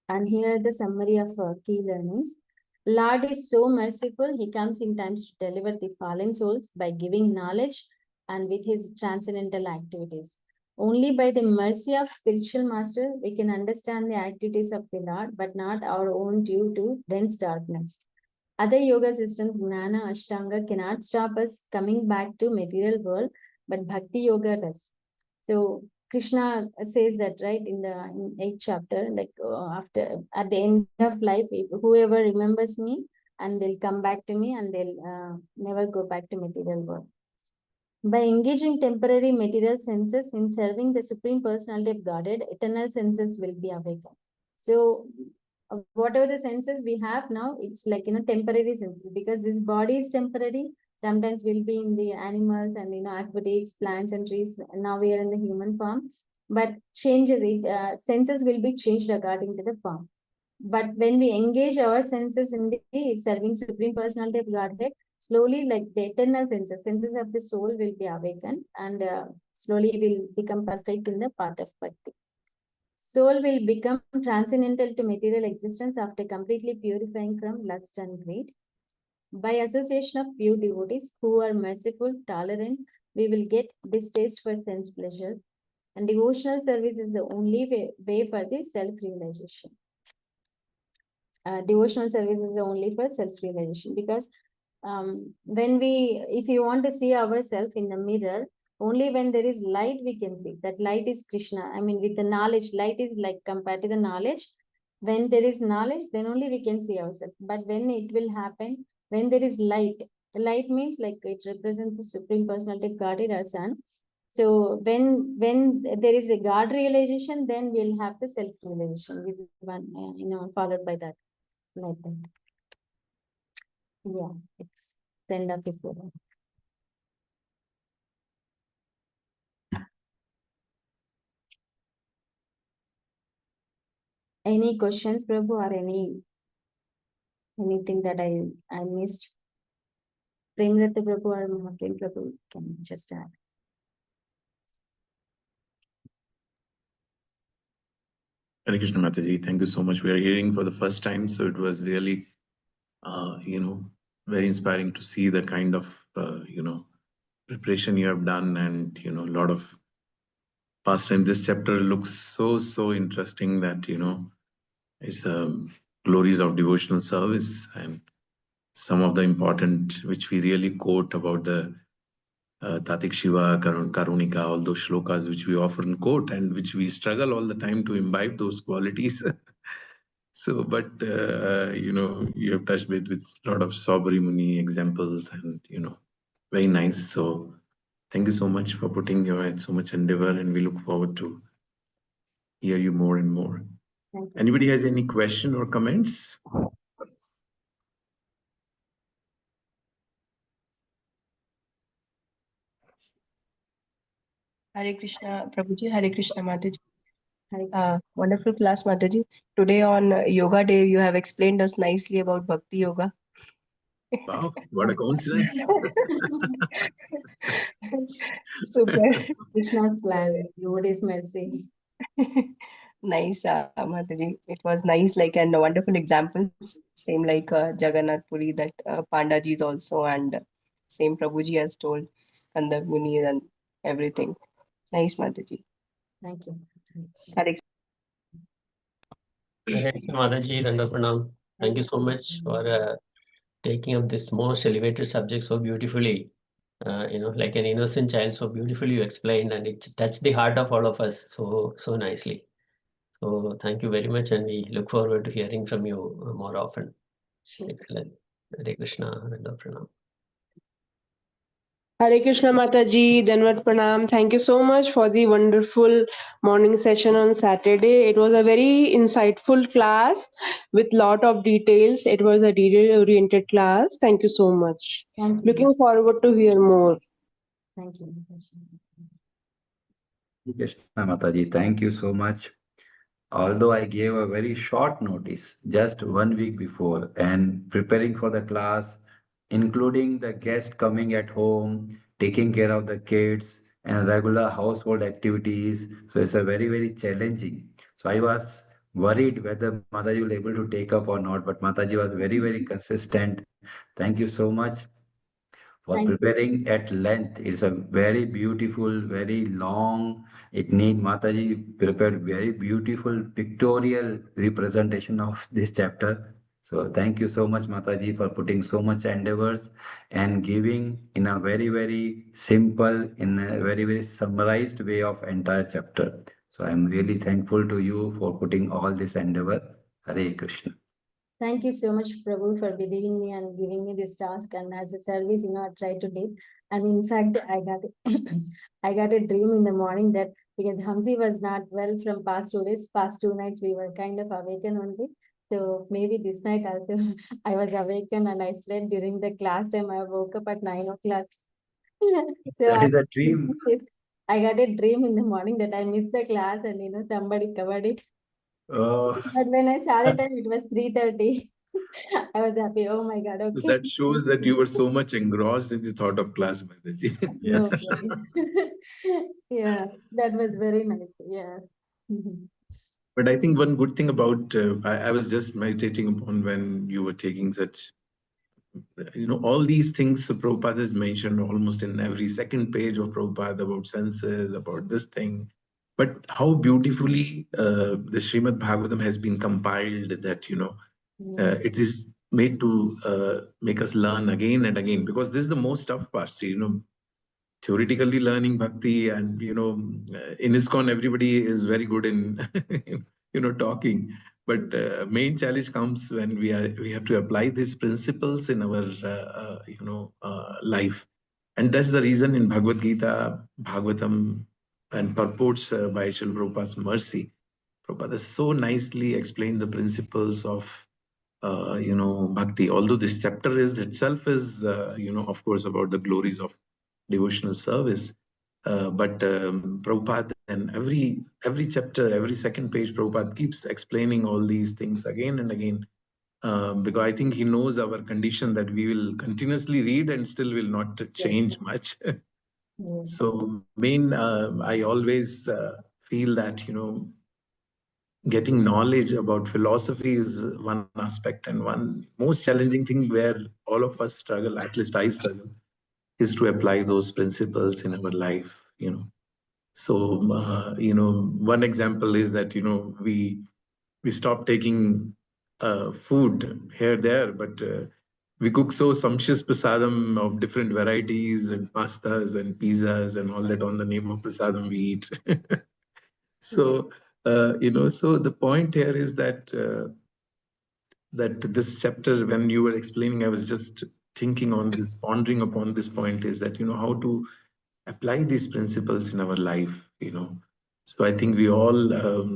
And here the summary of key learnings. Lord is so merciful, he comes in times to deliver the fallen souls by giving knowledge and with his transcendental activities. Only by the mercy of spiritual master, we can understand the activities of the Lord, but not our own due to dense darkness. Other yoga systems, Gnana, Ashtanga, cannot stop us coming back to material world, but Bhakti Yoga does. So Krishna says that, right, in the 8th chapter, like at the end of life, whoever remembers me, and they'll come back to me, and they'll never go back to material world. By engaging temporary material senses in serving the Supreme Personality of Godhead, eternal senses will be awakened. So whatever the senses we have now, it's like, temporary senses, because this body is temporary. Sometimes we'll be in the animals and, aquatics, plants and trees. Now we are in the human form, but senses will be changed according to the form. But when we engage our senses in the serving Supreme Personality of Godhead, slowly, like the eternal senses of the soul will be awakened, and slowly will become perfect in the path of bhakti. Soul will become transcendental to material existence after completely purifying from lust and greed. By association of pure devotees who are merciful, tolerant, we will get distaste for sense pleasures, and devotional service is the only way for the self-realization. Devotional service is only for self-realization, because if you want to see ourselves in the mirror, only when there is light we can see. That light is Krishna. I mean, with the knowledge, light is like compared to the knowledge. When there is knowledge, then only we can see ourselves. But when it will happen, when there is light, the light means like it represents the Supreme Personality of Godhead, our Son. So when there is a God realization, then we'll have the self-realization, which is one, followed by that. Like that. Yeah, it's end of the program. Any questions, Prabhu, or anything that I missed? Premrata Prabhu or Mahaprem Prabhu can just add. Hare Krishna Mataji, thank you so much. We are hearing for the first time, so it was really, very inspiring to see the kind of, preparation you have done, and, a lot of pastime. This chapter looks so interesting that, it's glories of devotional service, and some of the important, which we really quote about the Tatik Shiva, Karunika, all those shlokas which we often quote and which we struggle all the time to imbibe those qualities. So, but, you have touched with a lot of Sabri Muni examples, and, very nice. So thank you so much for putting your so much endeavor, and we look forward to hear you more and more. Anybody has any question or comments? Hare Krishna, Prabhuji. Hare Krishna, Mataji. Wonderful class, Mataji. Today on Yoga Day, you have explained us nicely about Bhakti Yoga. Wow, what a coincidence. Super. Krishna's plan, Lord is mercy. Nice, Mataji. It was nice, like, and wonderful examples. Same like Jagannath Puri, that Pandaji is also, and same Prabhuji has told, and the Munir and everything. Nice, Mataji. Thank you. Hare Hare Krishna Mataji, Danda Pranam. Thank you so much for taking up this most elevated subject so beautifully. Like an innocent child, so beautifully you explained, and it touched the heart of all of us so nicely. So thank you very much, and we look forward to hearing from you more often. Sure. Excellent. Hare Krishna, Danda Pranam. Hare Krishna Mataji, Danvat Pranam. Thank you so much for the wonderful morning session on Saturday. It was a very insightful class with lot of details. It was a detail-oriented class. Thank you so much. Thank you. Looking forward to hear more. Thank you. Krishna Mataji, thank you so much. Although I gave a very short notice just 1 week before and preparing for the class, including the guest coming at home, taking care of the kids, and regular household activities. So it's a very challenging. So I was worried whether Mataji will able to take up or not, but Mataji was very consistent. Thank you so much for Thank you. preparing at length. It's a very beautiful, very long. It need Mataji prepared very beautiful pictorial representation of this chapter. So thank you so much, Mataji, for putting so much endeavors and giving in a very simple, in a very summarized way of entire chapter. So I'm really thankful to you for putting all this endeavor. Hare Krishna. Thank you so much, Prabhu, for believing me and giving me this task. And as a service, I tried to do. And in fact, I got I got a dream in the morning that because Hamsi was not well from past 2 days, past 2 nights, we were kind of awakened only. So maybe this night also I was awakened and I slept during the class time. I woke up at 9 o'clock. So That is a dream. I got a dream in the morning that I missed the class and somebody covered it. But when I saw the time, it was 3:30. I was happy. Oh my God, So okay. that shows that you were so much engrossed in the thought of class, Mataji. No Yes. worries. Yeah, that was very nice. Yeah. But I think one good thing about, I was just meditating upon when you were taking such, all these things Prabhupada has mentioned almost in every second page of Prabhupada about senses, about this thing. But how beautifully the Srimad Bhagavatam has been compiled that, Yeah. it is made to make us learn again and again, because this is the most tough part. See, theoretically learning bhakti, and in ISKCON everybody is very good in talking, but main challenge comes when we have to apply these principles in our life. And that's the reason in Bhagavad Gita, Bhagavatam, and purports by Srila Prabhupada's mercy, Prabhupada has so nicely explained the principles of bhakti. Although this chapter is itself is of course about the glories of devotional service, but Prabhupada, and every chapter, every second page, Prabhupada keeps explaining all these things again and again, because I think he knows our condition that we will continuously read and still will not change much. Yeah. So I always feel that getting knowledge about philosophy is one aspect, and one most challenging thing where all of us struggle, at least I struggle, is to apply those principles in our life. So one example is that we stop taking food here there, but we cook so sumptuous prasadam of different varieties and pastas and pizzas and all that on the name of prasadam we eat. So so the point here is that this chapter, when you were explaining, I was just thinking on this, pondering upon this point, is that how to apply these principles in our life. So I think we all,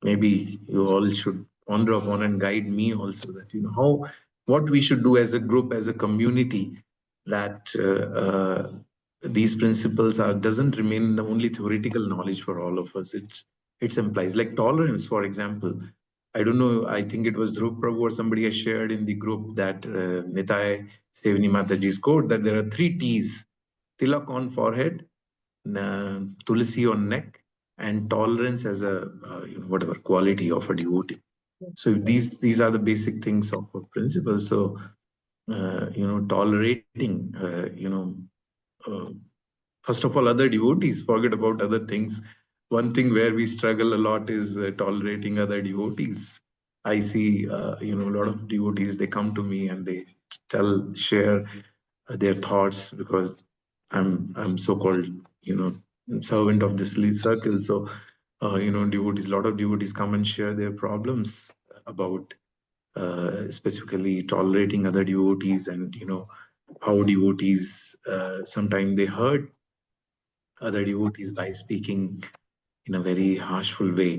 maybe you all should ponder upon and guide me also, that what we should do as a group, as a community, that these principles doesn't remain the only theoretical knowledge for all of us. It implies, like tolerance, for example. I don't know, I think it was Dhruv Prabhu or somebody has shared in the group that Nitai Sevani Mataji's quote that there are 3 T's: tilak on forehead, tulsi on neck, and tolerance as a whatever quality of a devotee. So these are the basic things of a principle. So tolerating uh, first of all other devotees, forget about other things. One thing where we struggle a lot is tolerating other devotees. I see a lot of devotees, they come to me and they share their thoughts, because I'm so-called servant of this circle. So devotees, a lot of devotees come and share their problems about specifically tolerating other devotees, and how devotees sometimes they hurt other devotees by speaking in a very harshful way.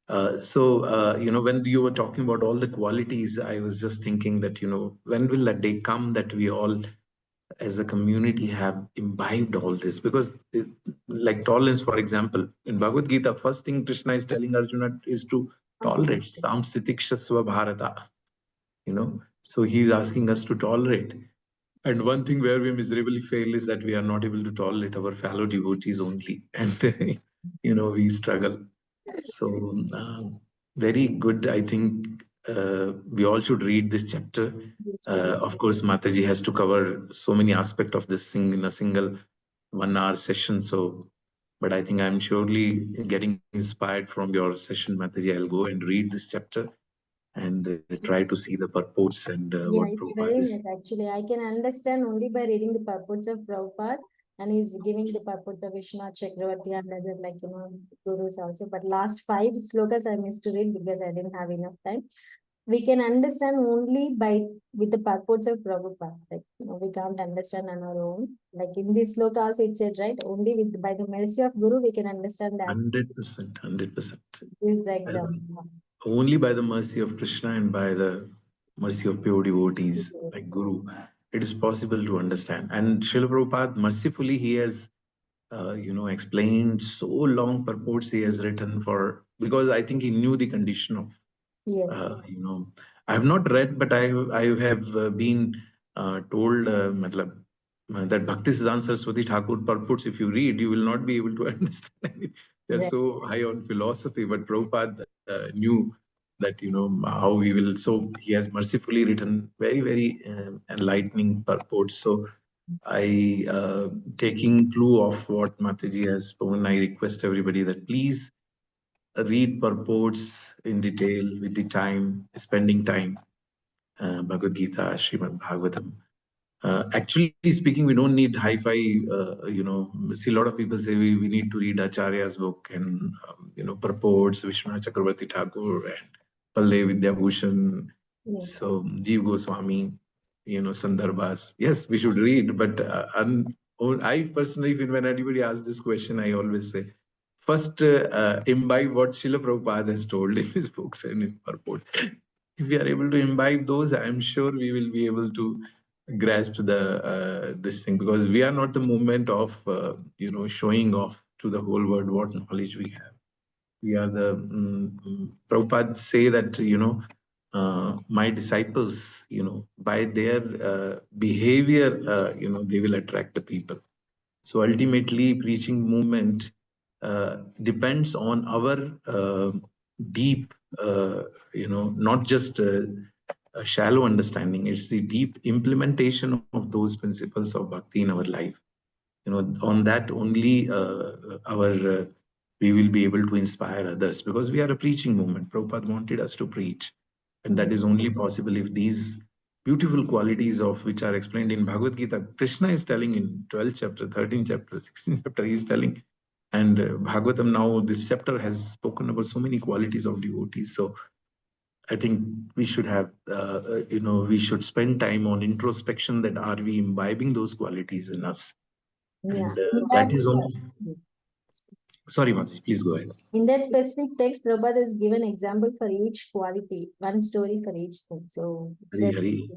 When you were talking about all the qualities, I was just thinking that, when will that day come that we all as a community have imbibed all this? Because like tolerance, for example, in Bhagavad Gita, first thing Krishna is telling Arjuna is to tolerate. Samstitikshasva Bharata. So he's asking us to tolerate. And one thing where we miserably fail is that we are not able to tolerate our fellow devotees only. And, we struggle. So, very good. I think we all should read this chapter. Of course, Mataji has to cover so many aspects of this thing in a single 1 hour session. So, but I think I'm surely getting inspired from your session, Mataji. I'll go and read this chapter and try to see the purports and what It's Prabhupada very is. nice actually. I can understand only by reading the purports of Prabhupada, and he's giving the purports of Vishwanath Chakravarti and other gurus also. But last 5 slokas I missed to read because I didn't have enough time. We can understand only with the purports of Prabhupada. We can't understand on our own. Like in this sloka also it said, right? Only by the mercy of Guru we can understand that. 100%, 100%. This is the example. Only by the mercy of Krishna and by the mercy of pure devotees like Guru, it is possible to understand. And Srila Prabhupada, mercifully, he has, explained so long purports he has written for, because I think he knew the condition of, Yes. I have not read, but I have been told that Bhaktisiddhanta Saraswati Thakur purports, if you read, you will not be able to understand anything. They're so high on philosophy, but Prabhupada knew that, how we will. So he has mercifully written very, very enlightening purports. So taking clue of what Mataji has spoken, I request everybody that please read purports in detail with the time, spending time. Bhagavad Gita, Srimad Bhagavatam. Actually speaking, we don't need hi-fi, see a lot of people say we need to read Acharya's book and, purports, Vishwanath Chakravarti Thakur and Palle Vidyabhushan, so Jeev Goswami, Sandarbhas. Yes, we should read, but I personally, when anybody asks this question, I always say, first imbibe what Srila Prabhupada has told in his books and in purport. If we are able to imbibe those, I'm sure we will be able to grasp the this thing, because we are not the movement of showing off to the whole world what knowledge we have. We are the Prabhupada say that my disciples, by their behavior, they will attract the people. So ultimately, preaching movement depends on our deep, not just a shallow understanding. It's the deep implementation of those principles of bhakti in our life. On that only we will be able to inspire others, because we are a preaching movement. Prabhupada wanted us to preach, and that is only possible if these beautiful qualities of which are explained in Bhagavad Gita, Krishna is telling in 12th chapter, 13th chapter, 16th chapter, he is telling. And Bhagavatam now, this chapter has spoken about so many qualities of devotees. So I think we should have, we should spend time on introspection, that are we imbibing those qualities in us? And that is only... Sorry, Mati, please go ahead. In that specific text, Prabhupada has given example for each quality, one story for each thing. So it's very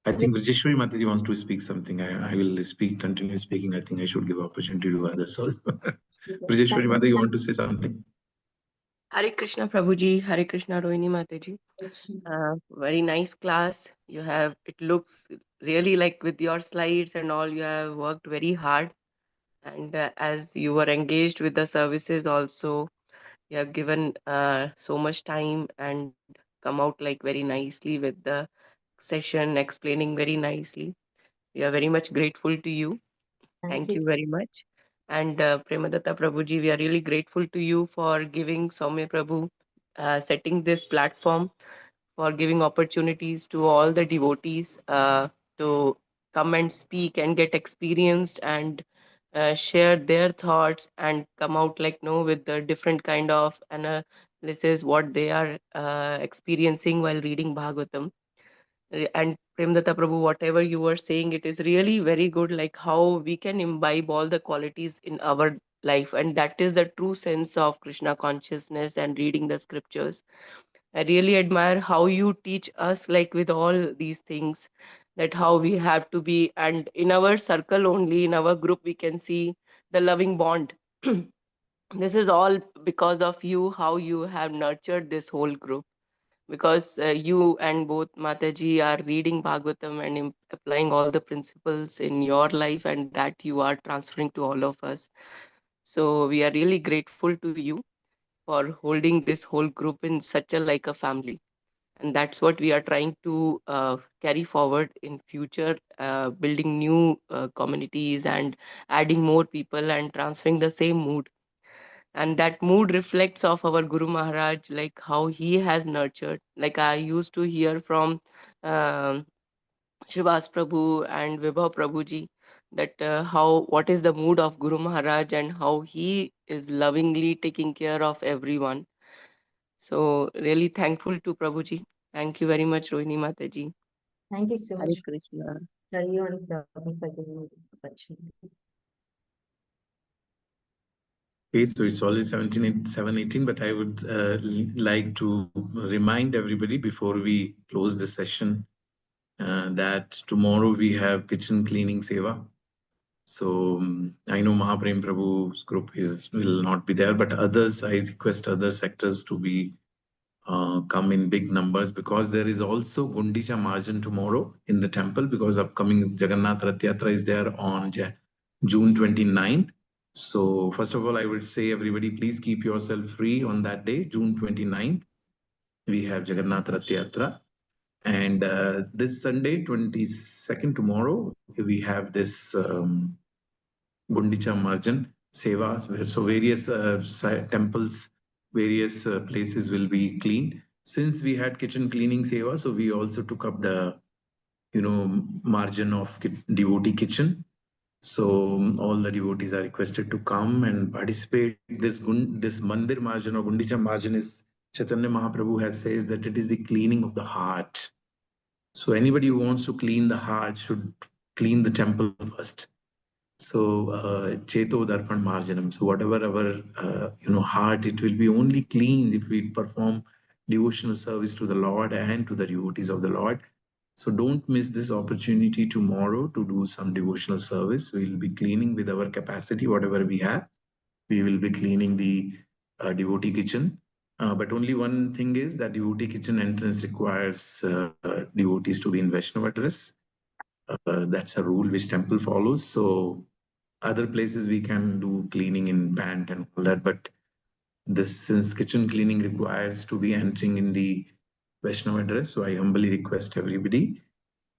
I think Rajeshwari Mataji wants to speak something. I will continue speaking. I think I should give opportunity to others also. Rajeshwari Mataji, you want to say something? Hare Krishna Prabhuji, Hare Krishna Rohini Mataji. Very nice class. You have, it looks really like with your slides and all, you have worked very hard. And as you were engaged with the services also, you have given so much time and come out like very nicely with the session, explaining very nicely. We are very much grateful to you. Thank you very much. And Premadatta Prabhuji, we are really grateful to you for giving Soumya Prabhu, setting this platform, for giving opportunities to all the devotees to come and speak and get experienced and share their thoughts and come out like no with the different kind of analysis what they are experiencing while reading Bhagavatam. And Premdatta Prabhu, whatever you were saying, it is really very good, like how we can imbibe all the qualities in our life. And that is the true sense of Krishna consciousness and reading the scriptures. I really admire how you teach us, like with all these things, that how we have to be. And in our circle only, in our group, we can see the loving bond. This is all because of you, how you have nurtured this whole group, because you and both Mataji are reading Bhagavatam and applying all the principles in your life, and that you are transferring to all of us. So we are really grateful to you for holding this whole group in such a like a family. And that's what we are trying to carry forward in future, building new communities and adding more people and transferring the same mood. And that mood reflects of our Guru Maharaj, like how he has nurtured. Like I used to hear from um, Shivas Prabhu and Vibhav Prabhuji, that how what is the mood of Guru Maharaj and how he is lovingly taking care of everyone. So really thankful to Prabhuji. Thank you very much, Rohini Mataji. Thank you so Hare much, Krishna. Rayu and Prabhu, for giving me this opportunity. Okay, so it's already 7:18, but I would like to remind everybody before we close the session that tomorrow we have kitchen cleaning seva. So I know Mahaprem Prabhu's group will not be there, but others, I request other sectors to be come in big numbers, because there is also Gundicha Marjan tomorrow in the temple, because upcoming Jagannath Rath Yatra is there on June 29th. So first of all, I would say everybody, please keep yourself free on that day, June 29th. We have Jagannath Rath Yatra. And this Sunday, 22nd, tomorrow, we have this Gundicha Marjan Seva. So various temples, various places will be cleaned. Since we had kitchen cleaning Seva, so we also took up the, margin of devotee kitchen. So all the devotees are requested to come and participate. This Mandir Marjan or Gundicha Marjan is, Chaitanya Mahaprabhu has says that it is the cleaning of the heart. So anybody who wants to clean the heart should clean the temple first. So Cheto Darpan Marjanam. So whatever our heart, it will be only clean if we perform devotional service to the Lord and to the devotees of the Lord. So don't miss this opportunity tomorrow to do some devotional service. We'll be cleaning with our capacity, whatever we have. We will be cleaning the devotee kitchen. But only one thing is that devotee kitchen entrance requires devotees to be in Vaishnava dress. That's a rule which temple follows. So other places we can do cleaning in pant and all that, but this, since kitchen cleaning requires to be entering in the Vaishnava dress, so I humbly request everybody,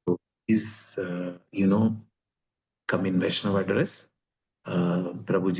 so please, come in Vaishnava dress. Prabhuji